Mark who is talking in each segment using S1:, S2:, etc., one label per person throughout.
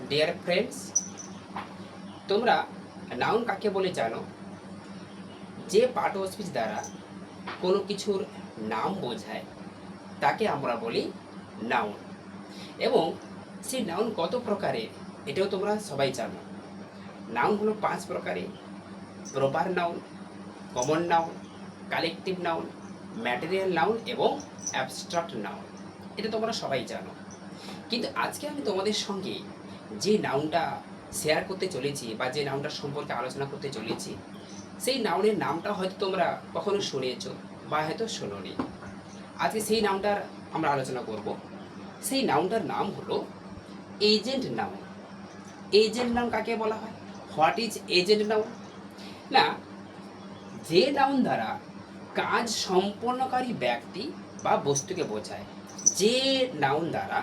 S1: Dear friends, তোমরা noun কাকে বলে জানো? যে পার্ট অফ স্পিচ দ্বারা কোনো কিছুর নাম বোঝায় তাকে আমরা বলি নাউন। এবং সেই নাউন কত প্রকারের এটাও তোমরা সবাই জানো। নাউন হলো 5 প্রকারের: proper noun, common noun, collective noun, material noun এবং অ্যাবস্ট্রাক্ট নাউন। এটা তোমরা সবাই জানো। কিন্তু আজকে আমি তোমাদের সঙ্গে যে নাউনটা শেয়ার করতে চলেছি বা যে নাউনটার সম্পর্কে আলোচনা করতে চলেছি, সেই নাউনের নামটা হয়তো তোমরা কখনো শুনেছো বা হয়তো শোনোনি। আজকে সেই নাউনটার আমরা আলোচনা করব। সেই নাউনটার নাম হলো এজেন্ট নাউন। এজেন্ট নাউন কাকে বলা হয়? What is agent noun? না, যে নাউন দ্বারা কাজ সম্পন্নকারী ব্যক্তি বা বস্তুকে বোঝায়। যে নাউন দ্বারা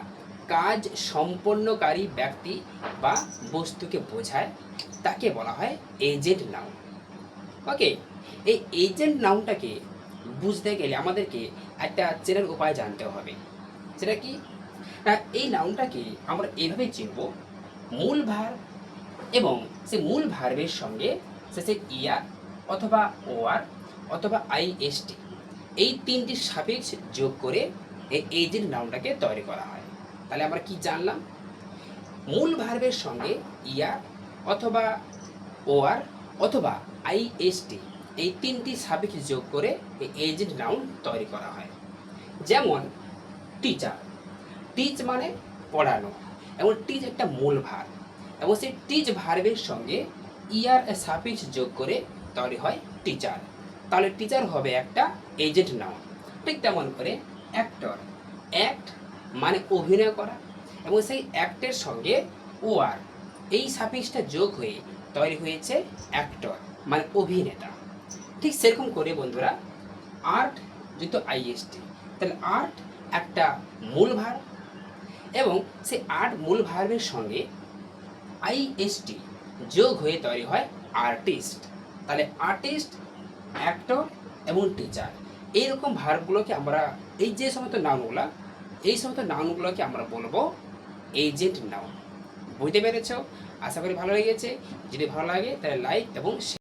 S1: কাজ সম্পন্নকারী ব্যক্তি বা বস্তুকে বোঝায় তাকে বলা হয় এজেন্ট নাউন। ওকে, এই এজেন্ট নাউনটাকে বুঝতে গেলে আমাদেরকে একটা চেনার উপায় জানতে হবে। সেটা কি? না, এই নাউনটাকে আমরা এইভাবেই চিনব: মূল ভার এবং সে মূল ভার্বের সঙ্গে শেষে ইয়ার অথবা ওয়ার অথবা আইএসটি, এই তিনটি সাপেক্ষ যোগ করে এই এজেন্ট নাউনটাকে তৈরি করা হয়। তাহলে আমরা কি জানলাম? মূল ভার্বের সঙ্গে ইয়ার অথবা ওয়ার অথবা আইএসটি, এই তিনটি সাপেক্ষ যোগ করে এই এজেন্ট নাউন তৈরি করা হয়। যেমন টিচার, টিচ মানে পড়ানো, এবং টিচ একটা মূল ভার, এবং সেই টিচ ভার্বের সঙ্গে ইয়ার সাফিক্স যোগ করে তৈরি হয় টিচার। তাহলে টিচার হবে একটা এজেন্ট নাউন। ঠিক তেমন করে অ্যাক্টর, অ্যাক্ট মানে অভিনয় করা, এবং সেই অ্যাক্টের সঙ্গে ওয়ার, এই সাফিক্সটা যোগ হয়ে তৈরি হয়েছে অ্যাক্টর মানে অভিনেতা। ঠিক সেরকম করে বন্ধুরা আর্ট যুক্ত আইএসটি, তাহলে আর্ট একটা মূল ভার, এবং সেই আর্ট মূল ভার্বের সঙ্গে আইএসটি যোগ হয়ে তৈরি হয় আর্টিস্ট। তাহলে আর্টিস্ট, অ্যাক্টর এবং টিচার, এইরকম ভার্বগুলোকে আমরা, এই যে সমস্ত নাউনগুলো, এই সমস্ত নাউনগুলোকে আমরা বলবো এজেন্ট নাউন। বুঝতে পেরেছ? আশা করি ভালো লেগেছে। যদি ভালো লাগে তাহলে লাইক এবং